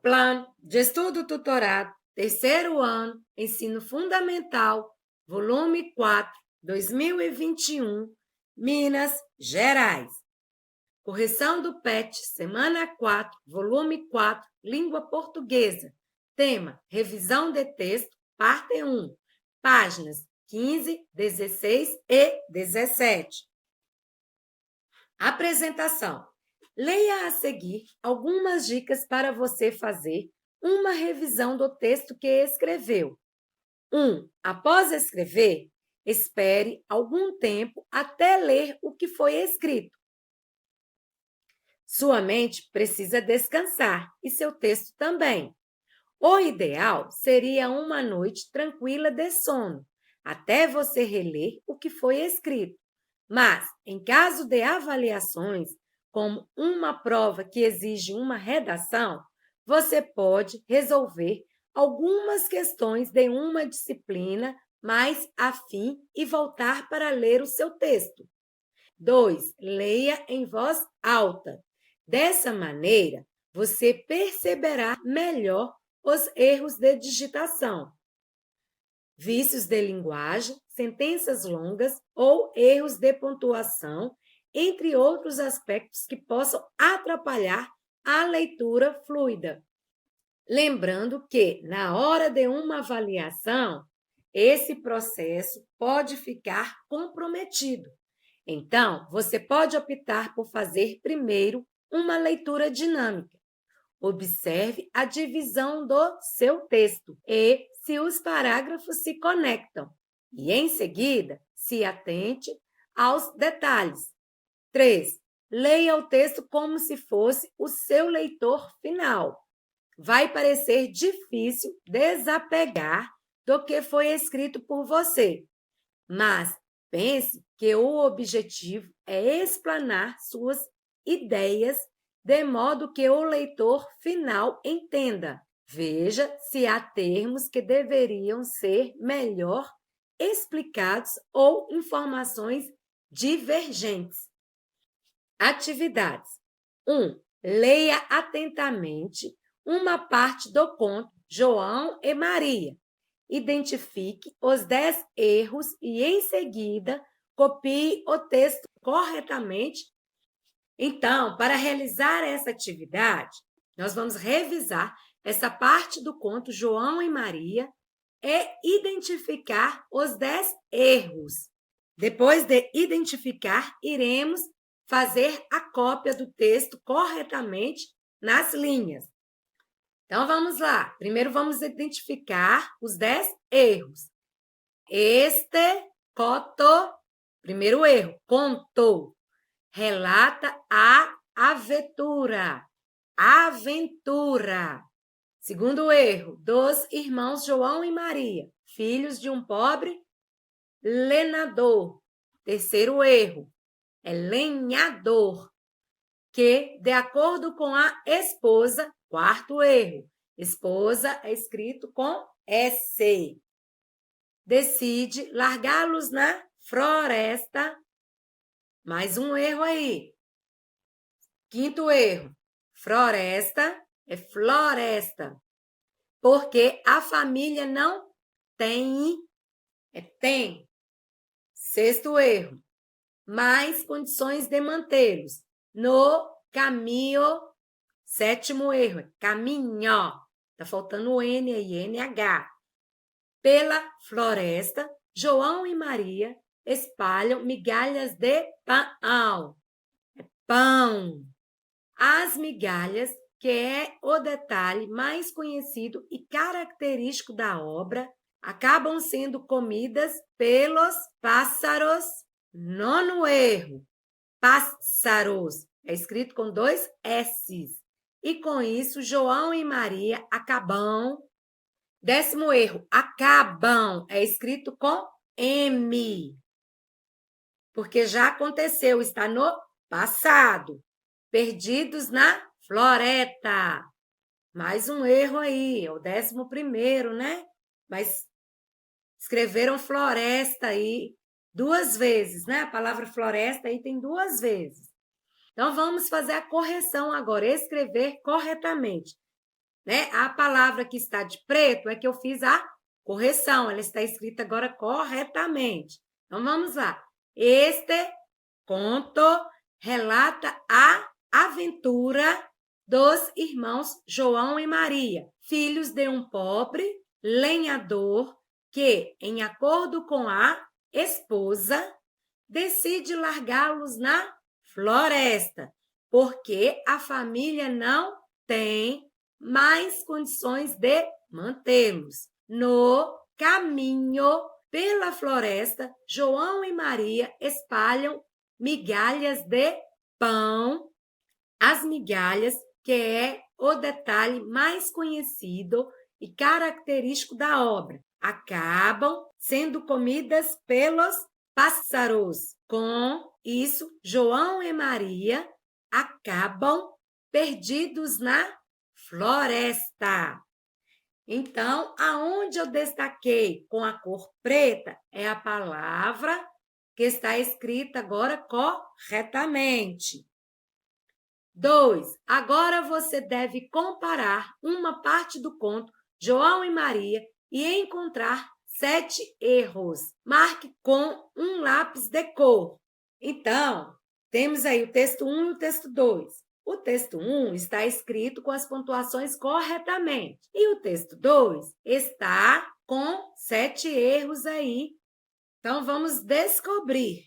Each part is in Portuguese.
Plano de Estudo Tutorado, terceiro ano, Ensino Fundamental, volume 4, 2021, Minas Gerais. Correção do PET, semana 4, volume 4, Língua Portuguesa. Tema, revisão de texto, parte 1, páginas 15, 16 e 17. Apresentação. Leia a seguir algumas dicas para você fazer uma revisão do texto que escreveu. 1. Após escrever, espere algum tempo até ler o que foi escrito. Sua mente precisa descansar e seu texto também. O ideal seria uma noite tranquila de sono, até você reler o que foi escrito. Mas, em caso de avaliações, como uma prova que exige uma redação, você pode resolver algumas questões de uma disciplina mais afim e voltar para ler o seu texto. 2. Leia em voz alta. Dessa maneira, você perceberá melhor os erros de digitação, vícios de linguagem, sentenças longas ou erros de pontuação, entre outros aspectos que possam atrapalhar a leitura fluida. Lembrando que, na hora de uma avaliação, esse processo pode ficar comprometido. Então, você pode optar por fazer primeiro uma leitura dinâmica. Observe a divisão do seu texto e se os parágrafos se conectam. E, em seguida, se atente aos detalhes. 3. Leia o texto como se fosse o seu leitor final. Vai parecer difícil desapegar do que foi escrito por você, mas pense que o objetivo é explanar suas ideias de modo que o leitor final entenda. Veja se há termos que deveriam ser melhor explicados ou informações divergentes. Atividades. 1. Leia atentamente uma parte do conto João e Maria. Identifique os 10 erros e, em seguida, copie o texto corretamente. Então, para realizar essa atividade, nós vamos revisar essa parte do conto João e Maria e identificar os 10 erros. Depois de identificar, iremos fazer a cópia do texto corretamente nas linhas. Então, vamos lá. Primeiro, vamos identificar os 10 erros. Primeiro erro, contou. Relata a aventura. Segundo erro, dos irmãos João e Maria, filhos de um pobre lenador. Terceiro erro, é lenhador, que, de acordo com a esposa, quarto erro, esposa é escrito com S. Decide largá-los na floresta. Mais um erro aí. Quinto erro, floresta é floresta, porque a família não tem, tem. Sexto erro, mais condições de mantê-los no caminho. Sétimo erro, caminho. Está faltando o N aí, NH. Pela floresta, João e Maria espalham migalhas de pão. Pão. As migalhas, que é o detalhe mais conhecido e característico da obra, acabam sendo comidas pelos pássaros. Nono erro, pássaros. É escrito com 2 S's. E com isso, João e Maria acabam. Décimo erro, acabam. É escrito com M. Porque já aconteceu, está no passado. Perdidos na floresta. Mais um erro aí, é o 11º, né? Mas escreveram floresta aí 2 vezes, né? A palavra floresta aí tem 2 vezes. Então, vamos fazer a correção agora, escrever corretamente. né? A palavra que está de preto é que eu fiz a correção, ela está escrita agora corretamente. Então, vamos lá. Este conto relata a aventura dos irmãos João e Maria, filhos de um pobre lenhador que, em acordo com a esposa, decide largá-los na floresta, porque a família não tem mais condições de mantê-los. No caminho pela floresta, João e Maria espalham migalhas de pão, as migalhas, que é o detalhe mais conhecido e característico da obra, acabam sendo comidas pelos pássaros. Com isso, João e Maria acabam perdidos na floresta. Então, aonde eu destaquei com a cor preta é a palavra que está escrita agora corretamente. 2. Agora você deve comparar uma parte do conto João e Maria e encontrar 7 erros. Marque com um lápis de cor. Então, temos aí o texto 1 e o texto 2. O texto 1 está escrito com as pontuações corretamente. E o texto 2 está com 7 erros aí. Então, vamos descobrir.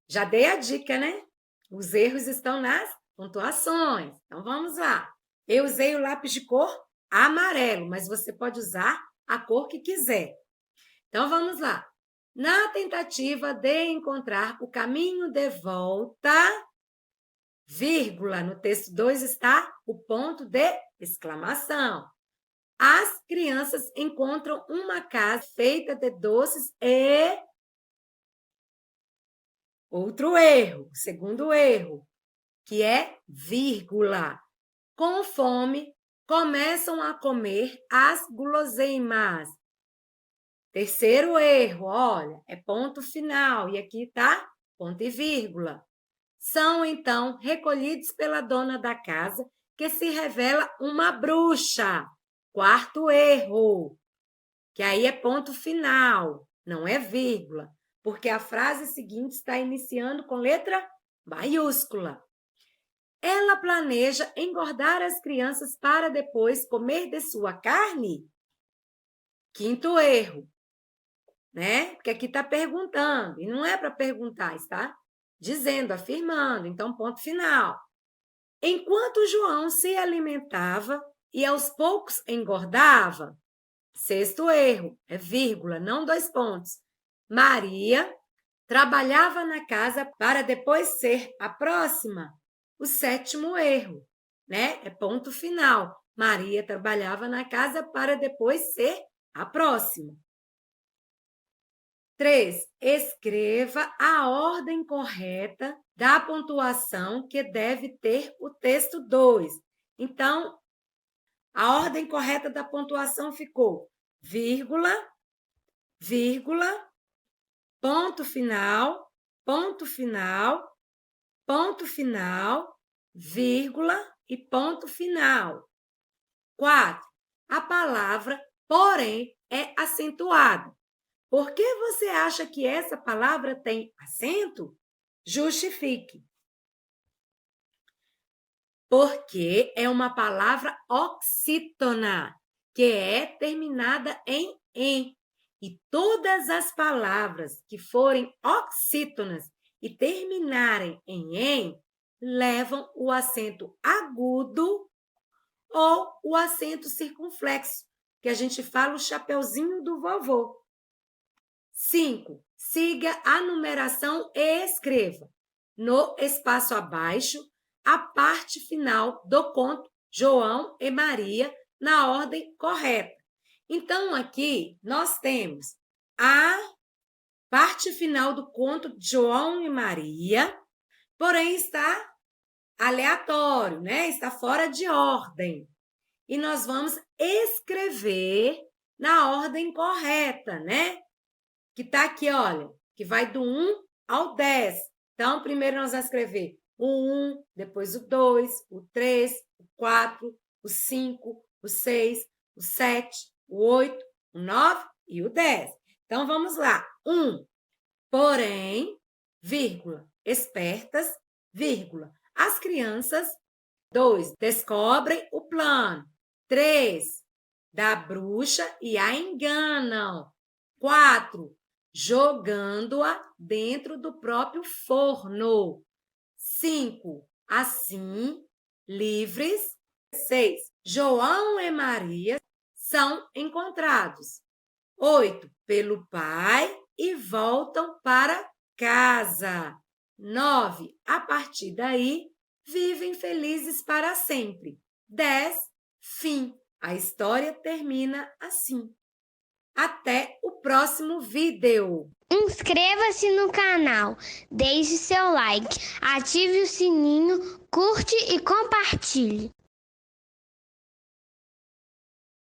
Já dei a dica, né? Os erros estão nas pontuações. Então, vamos lá. Eu usei o lápis de cor amarelo, mas você pode usar a cor que quiser. Então, vamos lá. Na tentativa de encontrar o caminho de volta, vírgula, no texto 2 está o ponto de exclamação. As crianças encontram uma casa feita de doces e... Outro erro, segundo erro, que é vírgula. Com fome, começam a comer as guloseimas. Terceiro erro, olha, é ponto final, e aqui está ponto e vírgula. São, então, recolhidos pela dona da casa, que se revela uma bruxa. Quarto erro, que aí é ponto final, não é vírgula, porque a frase seguinte está iniciando com letra maiúscula. Ela planeja engordar as crianças para depois comer de sua carne? Quinto erro, né? Porque aqui está perguntando, e não é para perguntar, está dizendo, afirmando, então ponto final. Enquanto João se alimentava e aos poucos engordava, sexto erro, é vírgula, não 2 pontos. Maria trabalhava na casa para depois ser a próxima. O sétimo erro, né? É ponto final. Maria trabalhava na casa para depois ser a próxima. 3. Escreva a ordem correta da pontuação que deve ter o texto 2. Então, a ordem correta da pontuação ficou vírgula, vírgula, ponto final, ponto final, ponto final, vírgula e ponto final. 4. A palavra, porém, é acentuada. Por que você acha que essa palavra tem acento? Justifique. Porque é uma palavra oxítona, que é terminada em "em". E todas as palavras que forem oxítonas e terminarem em "em", levam o acento agudo ou o acento circunflexo, que a gente fala o chapeuzinho do vovô. 5. Siga a numeração e escreva no espaço abaixo a parte final do conto João e Maria na ordem correta. Então, aqui nós temos a parte final do conto de João e Maria, porém está aleatório, né? Está fora de ordem. E nós vamos escrever na ordem correta, né? Que está aqui, olha, que vai do 1 ao 10. Então, primeiro nós vamos escrever o 1, depois o 2, o 3, o 4, o 5, o 6, o 7, o 8, o 9 e o 10. Então, vamos lá. 1. Porém, vírgula, espertas, vírgula, as crianças. 2. Descobrem o plano. 3. Da bruxa e a enganam. 4. Jogando-a dentro do próprio forno. 5. Assim, livres. 6. João e Maria são encontrados. 8. Pelo pai e voltam para casa. 9. A partir daí, vivem felizes para sempre. 10. Fim. A história termina assim. Até o próximo vídeo. Inscreva-se no canal, deixe seu like, ative o sininho, curte e compartilhe.